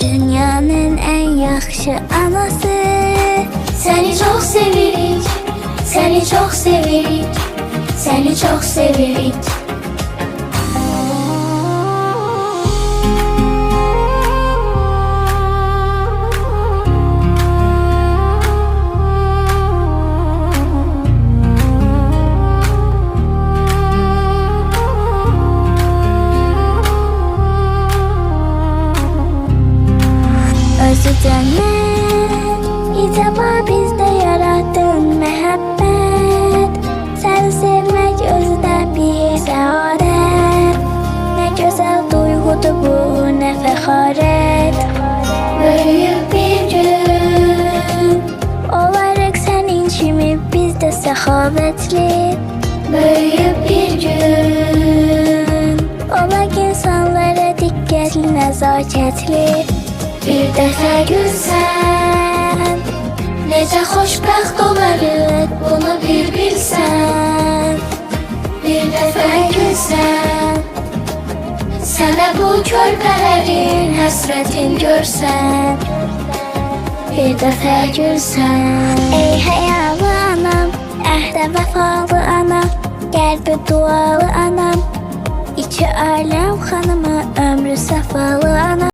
Dünyanın en yaxşı anası. Seni çok sevirik, seni çok sevirik, seni çok sevirik. Cennet, icaba bizde yarattın mehabbet. Seni sevmek özüde bir saadet. Ne güzel duygudur bu, ne fəxarət. Böyük bir gün Olarıq sənin kimi biz də səxavətli. Böyük bir gün Olaq insanlara diqqətli, nəzakətli. Bir dəfə gülsən necə xoşbəxt olarıq, bunu bir bilsən. Bir dəfə gülsən sənə bu körpələrin həsrətin görsən. Bir dəfə gülsən Ey həyalı anam, əhdə vəfalı anam, qəlbi dualı anam, İki aləm xanımı, ömrü səfalı anam.